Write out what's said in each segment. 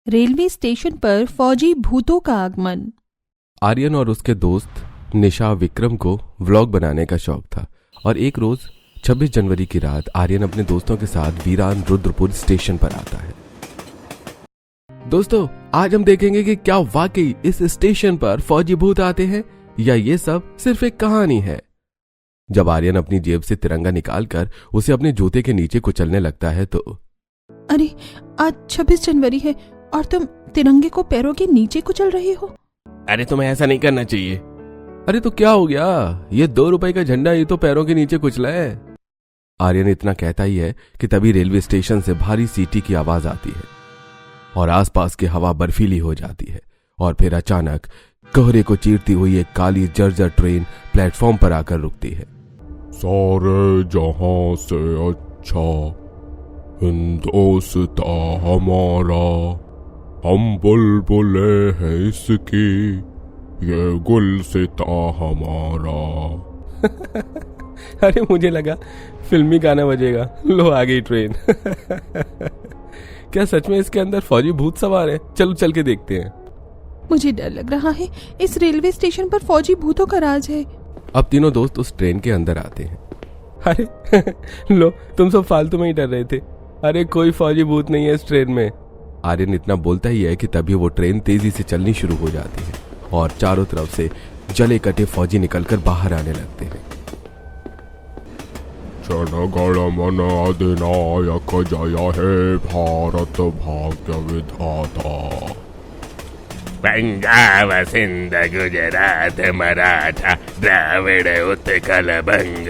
Railway station पर फौजी भूतों का आगमन। आर्यन और उसके दोस्त निशा विक्रम को व्लॉग बनाने का शौक था और एक रोज 26 जनवरी की रात आर्यन अपने दोस्तों के साथ वीरान रुद्रपुर स्टेशन पर आता है। दोस्तों, आज हम देखेंगे कि क्या वाकई इस स्टेशन पर फौजी भूत आते हैं या ये सब सिर्फ एक कहानी है। जब आर्यन अपनी जेब से तिरंगा निकालकर उसे अपने जूते के नीचे कुचलने लगता है तो अरे, आज 26 जनवरी है और तुम तिरंगे को पैरों के नीचे कुचल रहे हो। अरे, तुम्हें ऐसा नहीं करना चाहिए। अरे तो क्या हो गया, ये 2 रुपए का झंडा ये तो पैरों के नीचे कुचला है। आर्यन इतना कहता ही है कि तभी रेलवे स्टेशन से भारी सीटी की आवाज आती है और आसपास की हवा बर्फीली हो जाती है और फिर अचानक कोहरे को चीरती हुई एक काली जर्जर ट्रेन प्लेटफॉर्म पर आकर रुकती है। सारे जहां से अच्छा हिंदोस्ता हमारा, हम बुलबुले हैं इसकी, ये गुलसिता हमारा। अरे मुझे लगा फिल्मी गाना बजेगा। लो आ गई ट्रेन। क्या सच में इसके अंदर फौजी भूत सवार है? चलो चल के देखते हैं। मुझे डर लग रहा है, इस रेलवे स्टेशन पर फौजी भूतों का राज है। अब तीनों दोस्त उस ट्रेन के अंदर आते हैं। अरे लो, तुम सब फालतू में ही डर रहे थे। अरे कोई फौजी भूत नहीं है इस ट्रेन में। आर्यन इतना बोलता ही है कि तभी वो ट्रेन तेजी से चलनी शुरू हो जाती है और चारों तरफ से जले कटे फौजी निकलकर बाहर आने लगते हैं। जनगणमन अधिनायक जय हे भारत भाग्य विधाता। पंजाब सिंध गुजरात मराठा द्राविड़ उत्कल बंग,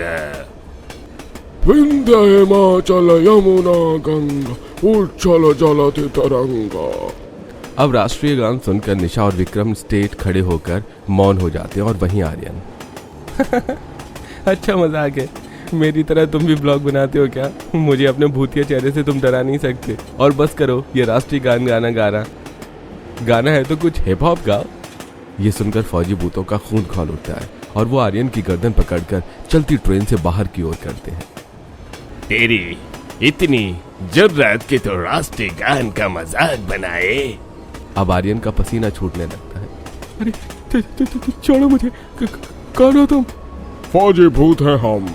विंध्य हिमाचल यमुना गंगा उच्छल जलति तरंगा। अब राष्ट्रीय गान सुनकर निशा और विक्रम स्टेट खड़े होकर मौन हो जाते हैं और वहीं आर्यन अच्छा मजाक है, मेरी तरह तुम भी ब्लॉग बनाते हो क्या? मुझे अपने भूतिया चेहरे से तुम डरा नहीं सकते। और बस करो, ये राष्ट्रीय गान गाना है तो कुछ हिप हॉप गाओ। ये सुनकर फौजी भूतों का खून खौल उठता है और वो आर्यन की गर्दन पकड़कर चलती ट्रेन से बाहर की ओर करते हैं। तेरी इतनी जुर्रत कि तो राष्ट्रीय गान का मजाक बनाए। अब आर्यन का पसीना छूटने लगता है। अरे छोड़ो मुझे, कौन हो तुम? फौजी भूत हैं हम,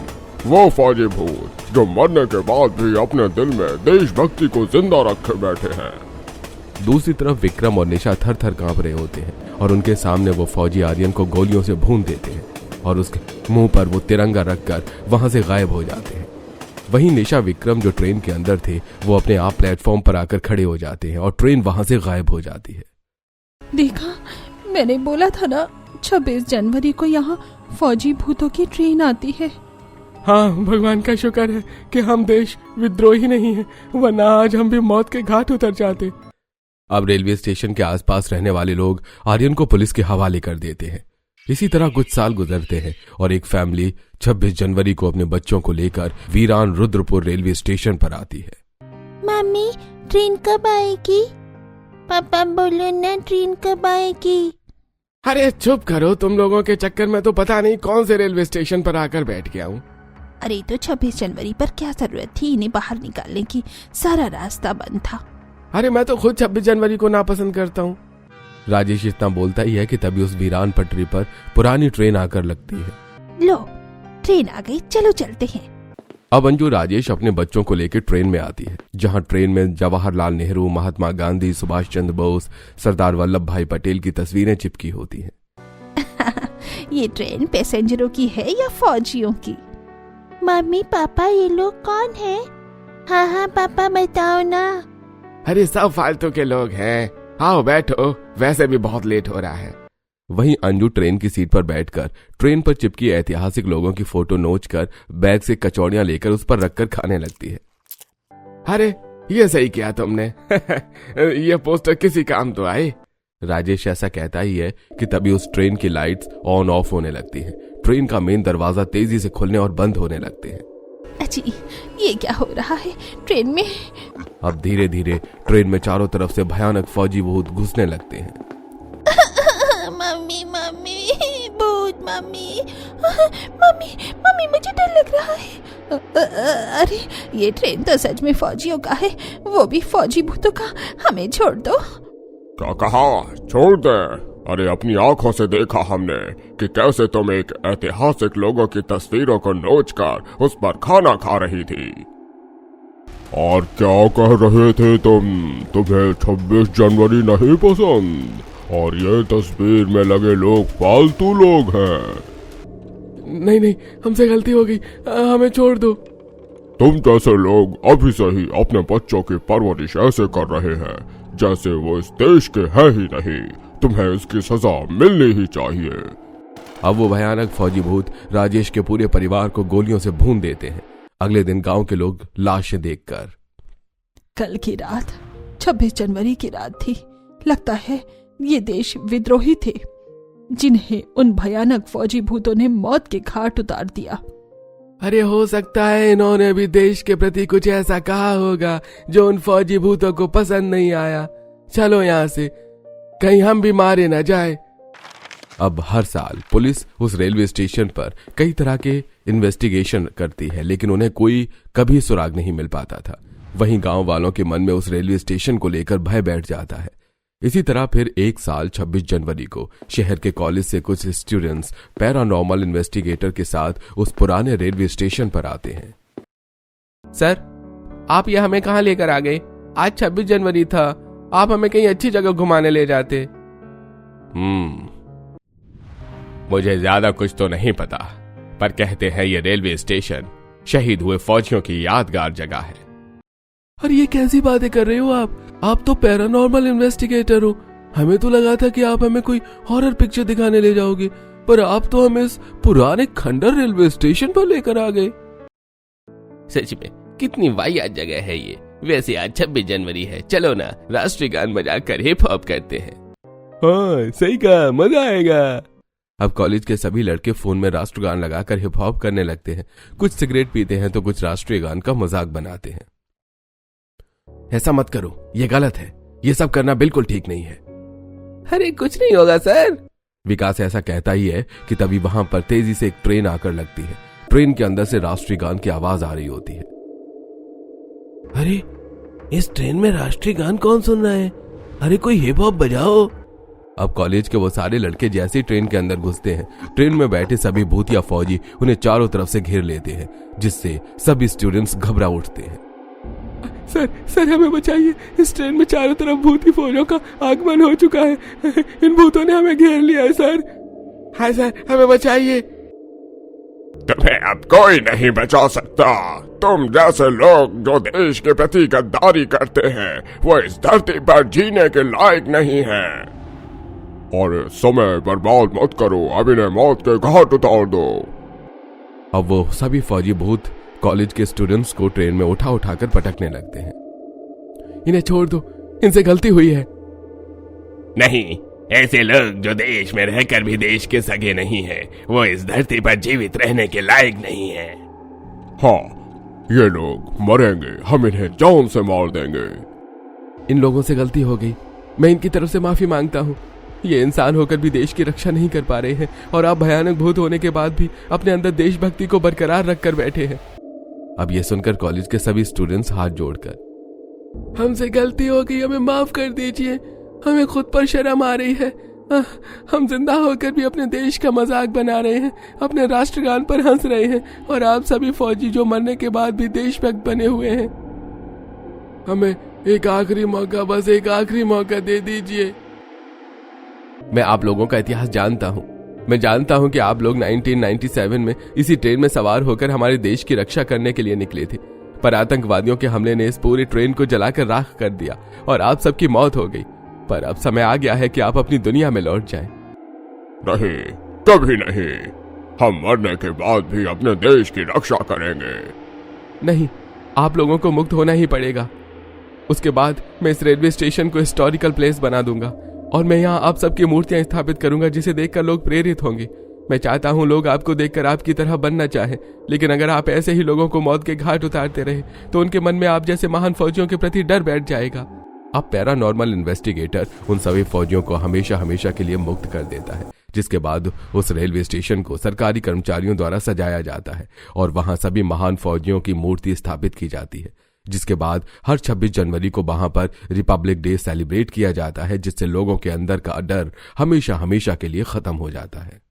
वो फौजी भूत जो मरने के बाद भी अपने दिल में देशभक्ति को जिंदा रखे बैठे हैं। दूसरी तरफ विक्रम और निशा थर थर कांप रहे होते हैं और उनके सामने वो फौजी आर्यन को गोलियों से भून देते हैं और उसके मुंह पर वो तिरंगा रखकर वहां से गायब हो जाते हैं। वहीं निशा विक्रम जो ट्रेन के अंदर थे वो अपने आप प्लेटफॉर्म पर आकर खड़े हो जाते हैं और ट्रेन वहां से गायब हो जाती है। देखा, मैंने बोला था ना, 26 जनवरी को यहाँ फौजी भूतों की ट्रेन आती है। हाँ, भगवान का शुक्र है कि हम देश विद्रोही नहीं है, वरना आज हम भी मौत के घाट उतर जाते। अब रेलवे स्टेशन के आसपास रहने वाले लोग आर्यन को पुलिस के हवाले कर देते हैं। इसी तरह कुछ साल गुजरते हैं और एक फैमिली 26 जनवरी को अपने बच्चों को लेकर वीरान रुद्रपुर रेलवे स्टेशन पर आती है। मम्मी, ट्रेन कब आएगी? पापा बोलो ना, ट्रेन कब आएगी? अरे चुप करो, तुम लोगों के चक्कर में तो पता नहीं कौन से रेलवे स्टेशन पर आकर बैठ गया हूँ। अरे तो 26 जनवरी पर क्या जरूरत थी इन्हें बाहर निकालने की? सारा रास्ता बंद था। अरे मैं तो खुद 26 जनवरी को नापसंद करता हूँ। राजेश इतना बोलता ही है कि तभी उस वीरान पटरी पर पुरानी ट्रेन आकर लगती है। लो, ट्रेन आ गई, चलो चलते हैं। अब अंजू राजेश अपने बच्चों को लेकर ट्रेन में आती है, जहाँ ट्रेन में जवाहरलाल नेहरू, महात्मा गांधी, सुभाष चंद्र बोस, सरदार वल्लभ भाई पटेल की तस्वीरें चिपकी होती हैं। ये ट्रेन पैसेंजरों की है या फौजियों की? मम्मी पापा, ये लोग कौन है? हाँ पापा बताओ ना। अरे सब फालतू के लोग हैं, आओ बैठो, वैसे भी बहुत लेट हो रहा है। वहीं अंजू ट्रेन की सीट पर बैठकर ट्रेन पर चिपकी ऐतिहासिक लोगों की फोटो नोचकर बैग से कचौड़ियां लेकर उस पर रखकर खाने लगती है। अरे ये सही किया तुमने। ये पोस्टर किसी काम तो आए। राजेश ऐसा कहता ही है कि तभी उस ट्रेन की लाइट्स ऑन ऑफ होने लगती हैं। ट्रेन का मेन दरवाजा तेजी से खुलने और बंद होने लगते हैं। अजी, ये क्या हो रहा है ट्रेन में? अब धीरे धीरे ट्रेन में चारों तरफ से भयानक फौजी भूत घुसने लगते हैं। मम्मी भूत, मम्मी मुझे डर लग रहा है। अरे ये ट्रेन तो सच में फौजियों का है, वो भी फौजी भूतों का। हमें छोड़ दो। क्या कहा? छोड़ दे। अरे अपनी आंखों से देखा हमने कि कैसे तुम एक ऐतिहासिक लोगों की तस्वीरों को नोचकर उस पर खाना खा रही थी। और क्या कह रहे थे तुम? तुम्हें 26 जनवरी नहीं पसंद और ये तस्वीर में लगे लोग फालतू लोग हैं। नहीं नहीं, हमसे गलती हो गई, हमें छोड़ दो। तुम जैसे लोग अभी से ही अपने बच्चों की परवरिश ऐसे कर रहे हैं जैसे वो इस देश के हैं ही नहीं। तुम्हें इसकी सजा मिलनी ही चाहिए। अब वो भयानक फौजी भूत राजेश के पूरे परिवार को गोलियों से भून देते हैं। अगले दिन गांव के लोग लाशें देखकर, कल की रात 26 जनवरी की रात थी। लगता है ये देश विद्रोही थे जिन्हें उन भयानक फौजी भूतों ने मौत के घाट उतार दिया। अरे हो सकता है इन्होंने भी देश के प्रति कुछ ऐसा कहा होगा जो उन फौजी भूतों को पसंद नहीं आया। चलो यहाँ से, कहीं हम भी मारे न जाए। अब हर साल पुलिस उस रेलवे स्टेशन पर कई तरह के इन्वेस्टिगेशन करती है, लेकिन उन्हें कोई कभी सुराग नहीं मिल पाता था। वहीं गांव वालों के मन में उस रेलवे स्टेशन को लेकर भय बैठ जाता है। इसी तरह फिर एक साल 26 जनवरी को शहर के कॉलेज से कुछ स्टूडेंट्स पैरानॉर्मल इन्वेस्टिगेटर के साथ उस पुराने रेलवे स्टेशन पर आते हैं। सर, आप ये हमें कहाँ लेकर आ गए? आज 26 जनवरी था, आप हमें कहीं अच्छी जगह घुमाने ले जाते। मुझे ज्यादा कुछ तो नहीं पता, पर कहते हैं ये रेलवे स्टेशन शहीद हुए फौजियों की यादगार जगह है। अरे ये कैसी बातें कर रहे हो आप तो पैरानॉर्मल इन्वेस्टिगेटर हो। हमें तो लगा था कि आप हमें कोई हॉरर पिक्चर दिखाने ले जाओगे, पर आप तो हमें इस पुराने खंडर रेलवे स्टेशन पर लेकर आ गए। सच में कितनी वाहियात जगह है ये। वैसे आज 26 जनवरी है, चलो ना राष्ट्रीय गान बजाकर हिप हॉप करते हैं। हाँ सही कहा, मजा आएगा। अब कॉलेज के सभी लड़के फोन में राष्ट्रगान लगाकर हिप हॉप करने लगते हैं। कुछ सिगरेट पीते हैं तो कुछ राष्ट्रीय गान का मजाक बनाते हैं। ऐसा मत करो, ये गलत है, ये सब करना बिल्कुल ठीक नहीं है। अरे कुछ नहीं होगा सर। विकास ऐसा कहता ही है कि तभी वहां पर तेजी से एक ट्रेन आकर लगती है। ट्रेन के अंदर से राष्ट्रीय गान की आवाज आ रही होती है। अरे इस ट्रेन में राष्ट्रीय गान कौन सुन रहा है? अरे कोई हिप हॉप बजाओ। अब कॉलेज के वो सारे लड़के जैसे ही ट्रेन के अंदर घुसते हैं, ट्रेन में बैठे सभी भूतिया फौजी उन्हें चारों तरफ से घेर लेते हैं, जिससे सभी स्टूडेंट्स घबरा उठते हैं। सर हमें बचाइए, इस ट्रेन में चारों तरफ भूती फौजों का आगमन हो चुका है। इन भूतों ने हमें घेर लिया है सर। हाँ सर, हमें बचाइए। तुम्हें अब कोई नहीं बचा सकता। तुम जैसे लोग जो देश के प्रति गद्दारी करते हैं वो इस धरती पर जीने के लायक नहीं हैं। और समय बर्बाद मत करो, अब इन्हें मौत के घाट उतार दो। अब वो सभी फौजी भूत कॉलेज के स्टूडेंट्स को ट्रेन में उठा उठाकर पटकने लगते हैं। इन्हें छोड़ दो, इनसे गलती हुई है। नहीं, ऐसे लोग जो देश में रहकर भी देश के सगे नहीं हैं, वो इस धरती पर जीवित रहने के लायक नहीं हैं। हाँ, ये लोग मरेंगे, हम इन्हें जान से मार देंगे। इन लोगों से गलती हो गई, मैं इनकी तरफ से माफी मांगता हूँ। ये इंसान होकर भी देश की रक्षा नहीं कर पा रहे हैं और आप भयानक भूत होने के बाद भी अपने अंदर देशभक्ति को बरकरार रखकर बैठे हैं। अब ये सुनकर कॉलेज के सभी स्टूडेंट्स हाथ जोड़कर, हमसे गलती हो गई, हमें माफ कर दीजिए, हमें खुद पर शर्म आ रही है। हम जिंदा होकर भी अपने देश का मजाक बना रहे हैं, अपने राष्ट्रगान पर हंस रहे हैं, और आप सभी फौजी जो मरने के बाद भी देशभक्त बने हुए हैं। हमें एक आखिरी मौका, बस एक आखिरी मौका दे दीजिए। मैं आप लोगों का इतिहास जानता हूँ। मैं जानता हूँ कि आप लोग 1997 में इसी ट्रेन में सवार होकर हमारे देश की रक्षा करने के लिए निकले थे, पर आतंकवादियों के हमले ने इस पूरी ट्रेन को जलाकर राख कर दिया और आप सबकी मौत हो गई। पर अब समय आ गया है कि आप अपनी दुनिया में लौट जाएं। नहीं, कभी नहीं। हम मरने के बाद भी अपने देश की रक्षा करेंगे। नहीं, आप लोगों को मुक्त होना ही पड़ेगा। उसके बाद मैं इस रेलवे स्टेशन को हिस्टोरिकल प्लेस बना दूंगा और मैं यहाँ आप सबकी मूर्तियां स्थापित करूंगा, जिसे देखकर लोग प्रेरित होंगे। मैं चाहता हूँ लोग आपको देखकर आपकी तरह बनना चाहें, लेकिन अगर आप ऐसे ही लोगों को मौत के घाट उतारते रहे तो उनके मन में आप जैसे महान फौजियों के प्रति डर बैठ जाएगा। अब पैरानॉर्मल इन्वेस्टिगेटर उन सभी फौजियों को हमेशा हमेशा के लिए मुक्त कर देता है, जिसके बाद उस रेलवे स्टेशन को सरकारी कर्मचारियों द्वारा सजाया जाता है और वहां सभी महान फौजियों की मूर्ति स्थापित की जाती है, जिसके बाद हर 26 जनवरी को वहां पर रिपब्लिक डे सेलिब्रेट किया जाता है, जिससे लोगों के अंदर का डर हमेशा हमेशा के लिए खत्म हो जाता है।